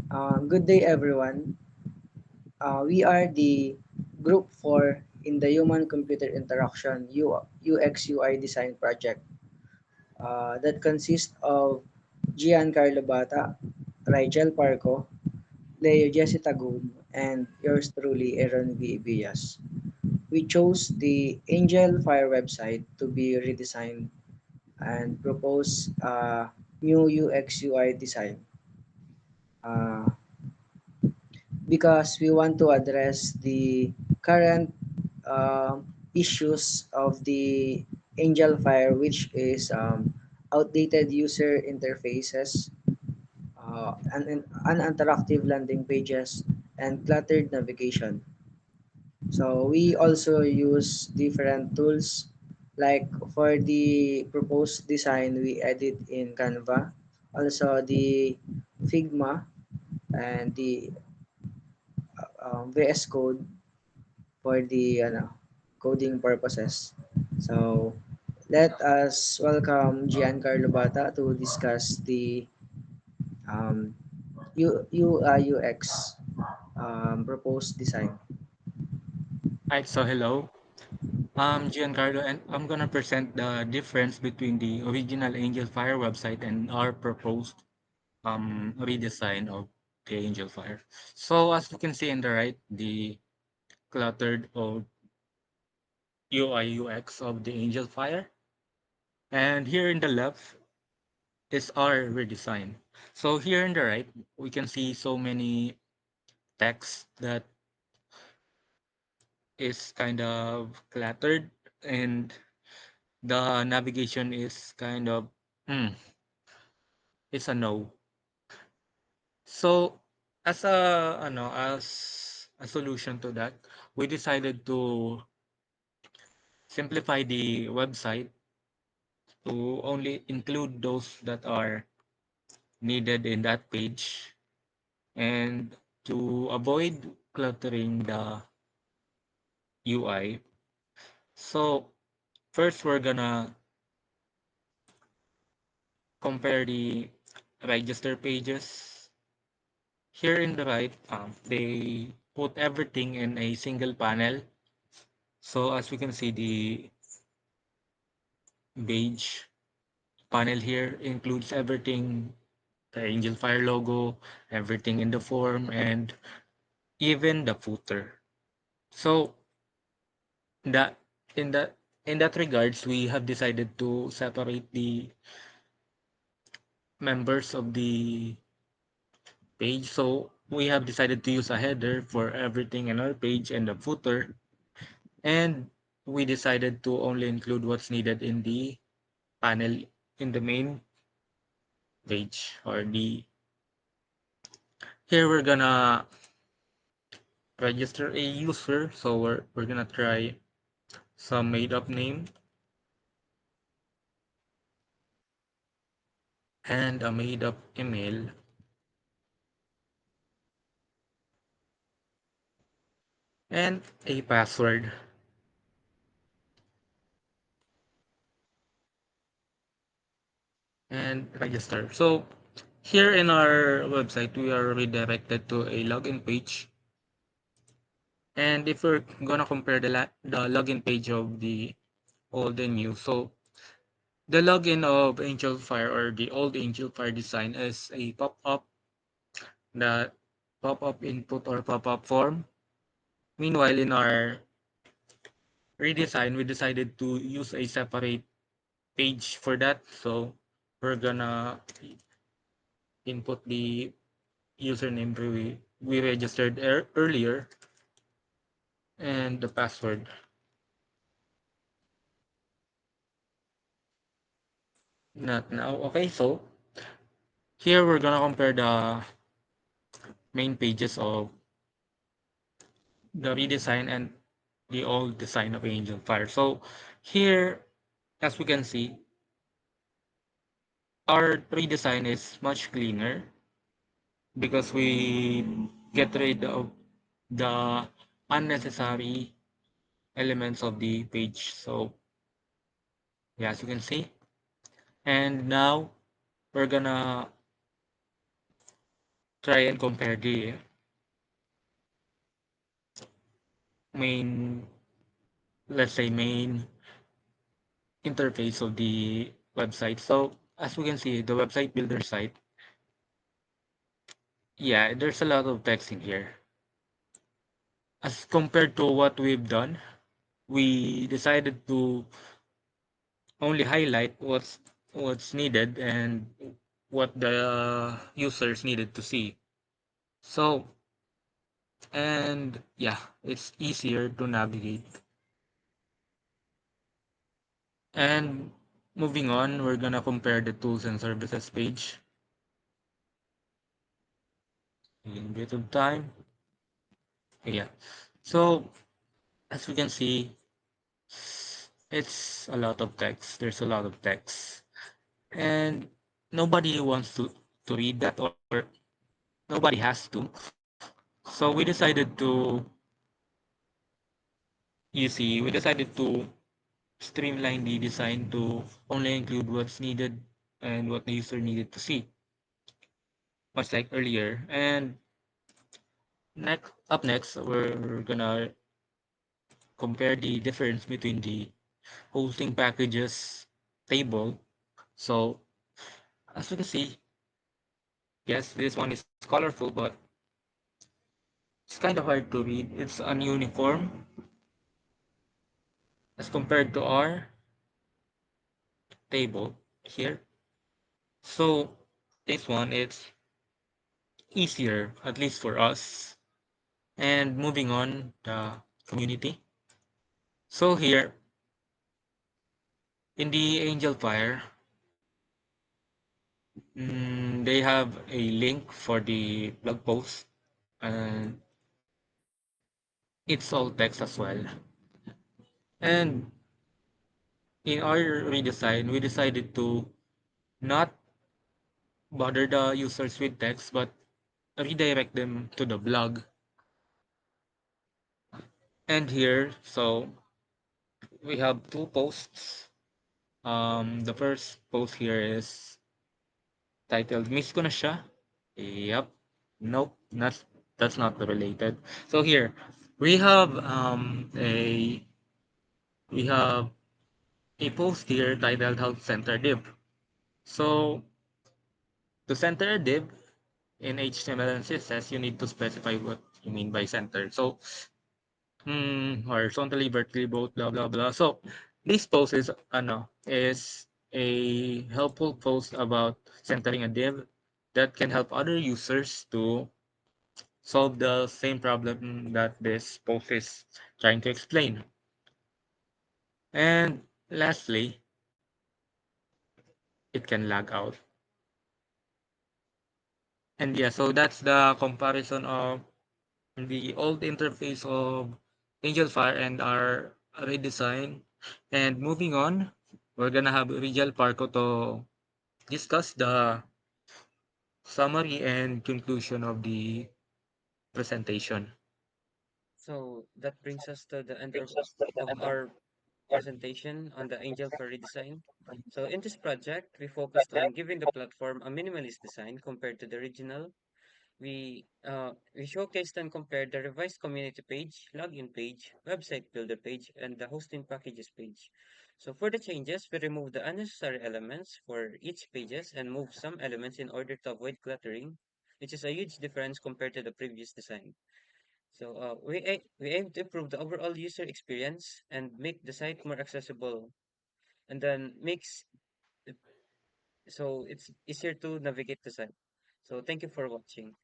Good day, everyone. We are the Group 4 in the Human Computer Interaction UX UI Design Project that consists of Giancarlo Bata, Rigel Parco, Leo Jesse Tagum, and yours truly, Aaron V. Villas. We chose the Angel Fire website to be redesigned and propose a new UX UI design. Uh, because we want to address the current issues of the Angel Fire, which is outdated user interfaces, uninteractive landing pages, and cluttered navigation. So we also use different tools. Like for the proposed design, we edit in Canva, also the Figma, and the VS Code for the coding purposes. So let us welcome Giancarlo Bata to discuss the um, UI UX proposed design. Hi, so hello. I'm Giancarlo, and I'm gonna present the difference between the original Angel Fire website and our proposed redesign of the Angel Fire. So as you can see in the right, the cluttered of UI UX of the Angel Fire, and here in the left is our redesign. So here in the right, we can see so many text that is kind of cluttered, and the navigation is kind of hmm, it's a no. So as a solution to that, we decided to simplify the website to only include those that are needed in that page and to avoid cluttering the UI. So first we're gonna compare the register pages. Here in the right, they put everything in a single panel. So as we can see, the beige panel here includes everything, the Angel Fire logo, everything in the form, and even the footer. So that in that in that regards, we have decided to separate the members of the page. So we have decided to use a header for everything in our page and the footer, and we decided to only include what's needed in the panel in the main page or the here we're gonna register a user. So we're gonna try some made up name and a made up email and a password and register. So here in our website, we are redirected to a login page. And if we're gonna compare the login page of the old and new, so the login of Angel Fire or the old Angel Fire design is a pop-up, the pop-up input or pop-up form. Meanwhile, in our redesign, we decided to use a separate page for that. So we're gonna input the username we registered earlier and the password. Not now. Okay, so here we're gonna compare the main pages of the redesign and the old design of Angel Fire. So here, as we can see, our redesign is much cleaner because we get rid of the unnecessary elements of the page. So yeah, as you can see. And now we're gonna try and compare the main, let's say, main interface of the website. So as we can see, the website builder site, yeah, there's a lot of text in here. As compared to what we've done, we decided to only highlight what's needed and what the users needed to see. So, and yeah, it's easier to navigate. And moving on, we're gonna compare the tools and services page. A little bit of time. Yeah. So as we can see, it's a lot of text. There's a lot of text. And nobody wants to read that, or nobody has to. So we decided to, you see, we decided to streamline the design to only include what's needed and what the user needed to see, much like earlier. And next, we're gonna compare the difference between the hosting packages table. So as you can see, yes, this one is colorful, but it's kind of hard to read. It's ununiform as compared to our table here. So this one is easier, at least for us. And moving on, the community. So here in the Angel Fire, they have a link for the blog post, and it's all text as well. And in our redesign, we decided to not bother the users with text, but redirect them to the blog. And here, so we have two posts. The first post here is titled "Miss ko na siya." Yep. Nope. That's not related. So here we have we have a post here titled "Health Center Div." So to center a div in HTML and CSS, you need to specify what you mean by center. So horizontally, vertically, both, blah blah blah. So this post is a helpful post about centering a div that can help other users to solve the same problem that this post is trying to explain. And lastly, it can lag out. And yeah, so that's the comparison of the old interface of Angel Fire and our redesign. And moving on, we're gonna have Rijal Parco to discuss the summary and conclusion of the presentation. So that brings us to the end of our presentation on the Angel for Redesign. So in this project, we focused on giving the platform a minimalist design compared to the original. We showcased and compared the revised community page, login page, website builder page, and the hosting packages page. So for the changes, we removed the unnecessary elements for each pages and moved some elements in order to avoid cluttering, which is a huge difference compared to the previous design. So we aim to improve the overall user experience and make the site more accessible, and then makes it so it's easier to navigate the site. So thank you for watching.